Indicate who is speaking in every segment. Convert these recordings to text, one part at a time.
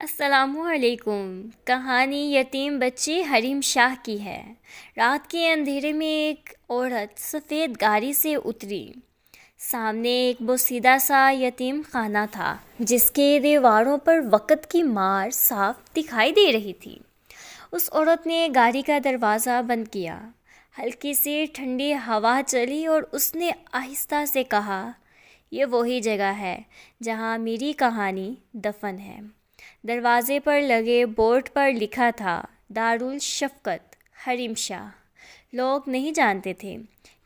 Speaker 1: السلام علیکم۔ کہانی یتیم بچی حریم شاہ کی ہے۔ رات کے اندھیرے میں ایک عورت سفید گاڑی سے اتری۔ سامنے ایک بوسیدہ سا یتیم خانہ تھا جس کے دیواروں پر وقت کی مار صاف دکھائی دے رہی تھی۔ اس عورت نے گاڑی کا دروازہ بند کیا۔ ہلکی سی ٹھنڈی ہوا چلی اور اس نے آہستہ سے کہا، یہ وہی جگہ ہے جہاں میری کہانی دفن ہے۔ دروازے پر لگے بورڈ پر لکھا تھا، دارالشفقت حریم شاہ۔ لوگ نہیں جانتے تھے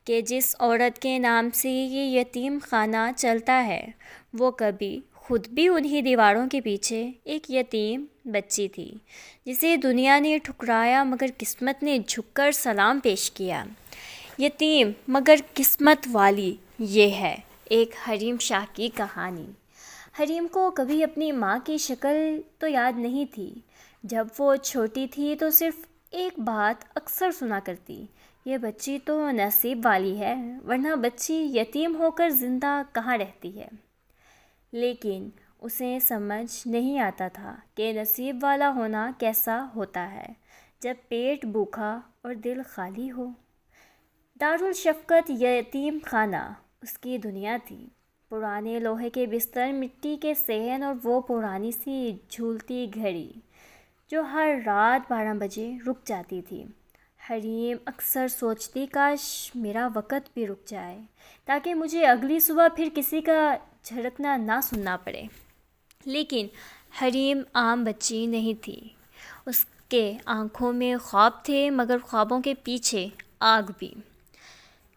Speaker 1: کہ جس عورت کے نام سے یہ یتیم خانہ چلتا ہے وہ کبھی خود بھی انہی دیواروں کے پیچھے ایک یتیم بچی تھی جسے دنیا نے ٹھکرایا مگر قسمت نے جھک کر سلام پیش کیا۔ یتیم مگر قسمت والی، یہ ہے ایک حریم شاہ کی کہانی۔ حریم کو کبھی اپنی ماں کی شکل تو یاد نہیں تھی۔ جب وہ چھوٹی تھی تو صرف ایک بات اکثر سنا کرتی، یہ بچی تو نصیب والی ہے، ورنہ بچی یتیم ہو کر زندہ کہاں رہتی ہے۔ لیکن اسے سمجھ نہیں آتا تھا کہ نصیب والا ہونا کیسا ہوتا ہے جب پیٹ بھوکا اور دل خالی ہو۔ دارالشفقت یتیم خانہ اس کی دنیا تھی۔ پرانے لوہے کے بستر، مٹی کے صحن اور وہ پرانی سی جھولتی گھڑی جو ہر رات 12 بجے رک جاتی تھی۔ حریم اکثر سوچتی، کاش میرا وقت بھی رک جائے تاکہ مجھے اگلی صبح پھر کسی کا جھڑکنا نہ سننا پڑے۔ لیکن حریم عام بچی نہیں تھی۔ اس کے آنکھوں میں خواب تھے مگر خوابوں کے پیچھے آگ بھی۔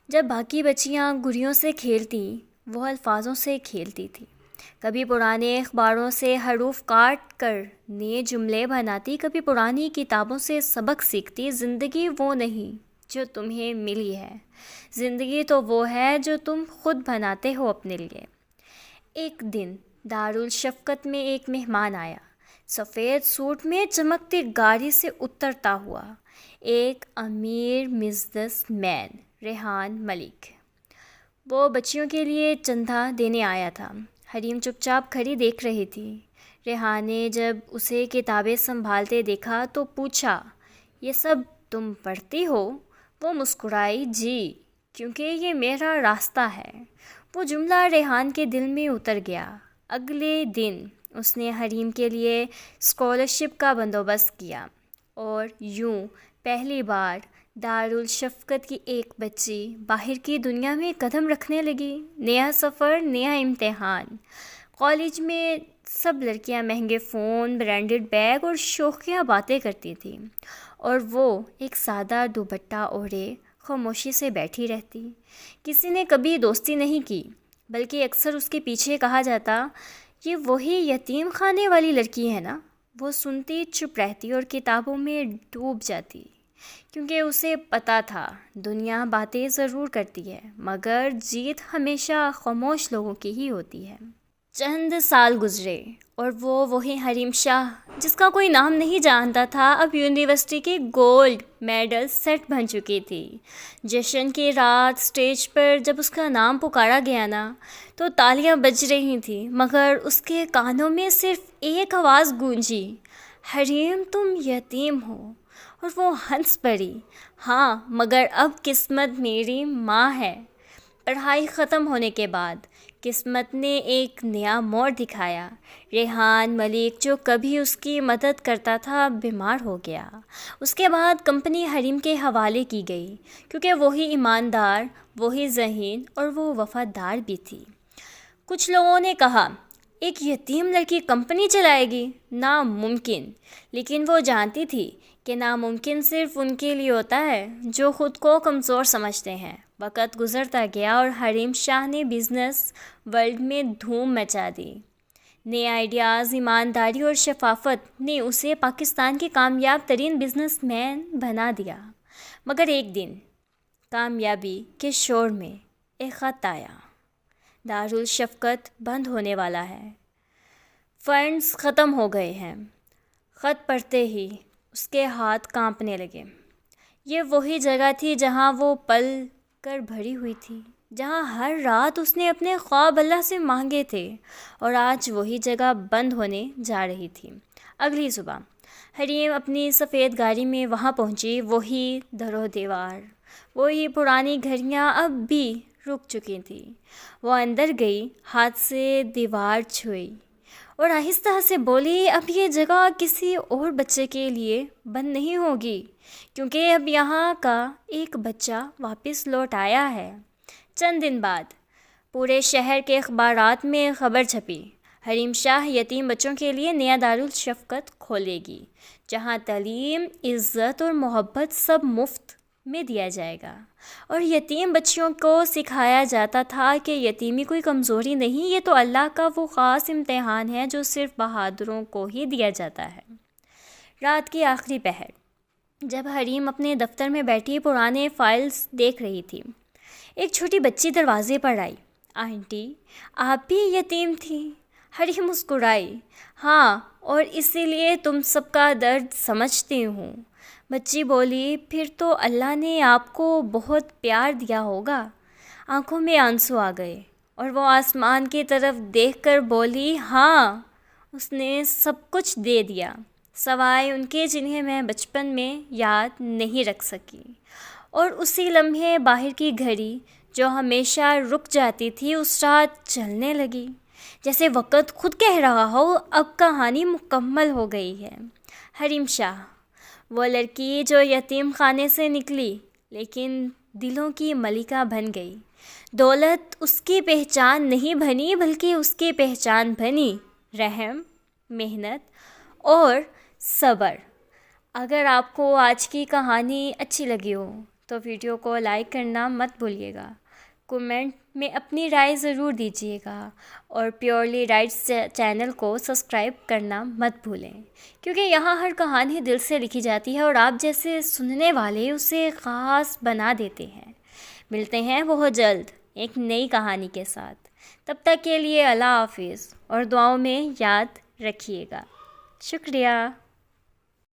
Speaker 1: جب باقی بچیاں گڑیوں سے کھیلتی وہ الفاظوں سے کھیلتی تھی۔ کبھی پرانے اخباروں سے حروف کاٹ کر نئے جملے بناتی، کبھی پرانی کتابوں سے سبق سیکھتی۔ زندگی وہ نہیں جو تمہیں ملی ہے، زندگی تو وہ ہے جو تم خود بناتے ہو اپنے لیے۔ ایک دن دارالشفقت میں ایک مہمان آیا، سفید سوٹ میں چمکتی گاڑی سے اترتا ہوا، ایک امیر بزنس مین، ریحان ملک۔ وہ بچیوں کے لیے چندہ دینے آیا تھا۔ حریم چپ چاپ کھڑی دیکھ رہی تھی۔ ریحان نے جب اسے کتابیں سنبھالتے دیکھا تو پوچھا، یہ سب تم پڑھتی ہو؟ وہ مسکرائی، جی، کیونکہ یہ میرا راستہ ہے۔ وہ جملہ ریحان کے دل میں اتر گیا۔ اگلے دن اس نے حریم کے لیے اسکالرشپ کا بندوبست کیا اور یوں پہلی بار دارالشفقت کی ایک بچی باہر کی دنیا میں قدم رکھنے لگی۔ نیا سفر، نیا امتحان۔ کالج میں سب لڑکیاں مہنگے فون، برانڈڈ بیگ اور شوخیاں باتیں کرتی تھیں اور وہ ایک سادہ دوپٹہ اوڑھے خاموشی سے بیٹھی رہتی۔ کسی نے کبھی دوستی نہیں کی، بلکہ اکثر اس کے پیچھے کہا جاتا، یہ وہی یتیم خانے والی لڑکی ہے نا۔ وہ سنتی، چپ رہتی اور کتابوں میں ڈوب جاتی، کیونکہ اسے پتہ تھا دنیا باتیں ضرور کرتی ہے مگر جیت ہمیشہ خاموش لوگوں کی ہی ہوتی ہے۔ چند سال گزرے اور وہ وہی حریم شاہ جس کا کوئی نام نہیں جانتا تھا اب یونیورسٹی کے گولڈ میڈل سیٹ بن چکی تھی۔ جشن کی رات اسٹیج پر جب اس کا نام پکارا گیا نا تو تالیاں بج رہی تھیں مگر اس کے کانوں میں صرف ایک آواز گونجی، حریم تم یتیم ہو۔ اور وہ ہنس پڑی، ہاں مگر اب قسمت میری ماں ہے۔ پڑھائی ختم ہونے کے بعد قسمت نے ایک نیا موڑ دکھایا۔ ریحان ملک جو کبھی اس کی مدد کرتا تھا بیمار ہو گیا۔ اس کے بعد کمپنی حریم کے حوالے کی گئی کیونکہ وہی ایماندار، وہی ذہین اور وہ وفادار بھی تھی۔ کچھ لوگوں نے کہا، ایک یتیم لڑکی کمپنی چلائے گی؟ ناممکن۔ لیکن وہ جانتی تھی کہ ناممکن صرف ان کے لیے ہوتا ہے جو خود کو کمزور سمجھتے ہیں۔ وقت گزرتا گیا اور حریم شاہ نے بزنس ورلڈ میں دھوم مچا دی۔ نئے آئیڈیاز، ایمانداری اور شفافت نے اسے پاکستان کے کامیاب ترین بزنس مین بنا دیا۔ مگر ایک دن کامیابی کے شور میں ایک خط آیا، دارالشفقت بند ہونے والا ہے، فنڈز ختم ہو گئے ہیں۔ خط پڑھتے ہی اس کے ہاتھ کانپنے لگے۔ یہ وہی جگہ تھی جہاں وہ پل کر بھری ہوئی تھی، جہاں ہر رات اس نے اپنے خواب اللہ سے مانگے تھے، اور آج وہی جگہ بند ہونے جا رہی تھی۔ اگلی صبح حریم اپنی سفید گاڑی میں وہاں پہنچی. وہی در و دیوار، وہی پرانی گھڑیاں اب بھی رک چکی تھیں. وہ اندر گئی، ہاتھ سے دیوار چھوئی اور آہستہ سے بولی، اب یہ جگہ کسی اور بچے کے لیے بند نہیں ہوگی، کیونکہ اب یہاں کا ایک بچہ واپس لوٹ آیا ہے. چند دن بعد پورے شہر کے اخبارات میں خبر چھپی، حریم شاہ یتیم بچوں کے لیے نیا دارالشفقت کھولے گی، جہاں تعلیم، عزت اور محبت سب مفت میں دیا جائے گا. اور یتیم بچیوں کو سکھایا جاتا تھا کہ یتیمی کوئی کمزوری نہیں، یہ تو اللہ کا وہ خاص امتحان ہے جو صرف بہادروں کو ہی دیا جاتا ہے. رات کی آخری پہر جب حریم اپنے دفتر میں بیٹھی پرانے فائلز دیکھ رہی تھی، ایک چھوٹی بچی دروازے پر آئی. آنٹی، آپ بھی یتیم تھیں؟ حریم مسکرائی. ہاں، اور اسی لیے تم سب کا درد سمجھتی ہوں. بچی بولی، پھر تو اللہ نے آپ کو بہت پیار دیا ہوگا. آنکھوں میں آنسو آ گئے اور وہ آسمان کی طرف دیکھ کر بولی، ہاں، اس نے سب کچھ دے دیا، سوائے ان کے جنہیں میں بچپن میں یاد نہیں رکھ سکی. اور اسی لمحے باہر کی گھڑی جو ہمیشہ رک جاتی تھی اس رات چلنے لگی، جیسے وقت خود کہہ رہا ہو اب کہانی مکمل ہو گئی ہے. حریم شاہ، وہ لڑکی جو یتیم خانے سے نکلی لیکن دلوں کی ملکہ بن گئی. دولت اس کی پہچان نہیں بنی، بلکہ اس کی پہچان بنی رحم، محنت اور صبر. اگر آپ کو آج کی کہانی اچھی لگی ہو تو ویڈیو کو لائک کرنا مت بھولیے گا، کومنٹ میں اپنی رائے ضرور دیجیے گا، اور پیورلی رائٹس چینل کو سبسکرائب کرنا مت بھولیں، کیونکہ یہاں ہر کہانی دل سے لکھی جاتی ہے اور آپ جیسے سننے والے اسے خاص بنا دیتے ہیں. ملتے ہیں بہت جلد ایک نئی کہانی کے ساتھ. تب تک کے لیے اللہ حافظ، اور دعاؤں میں یاد رکھیے گا. شکریہ.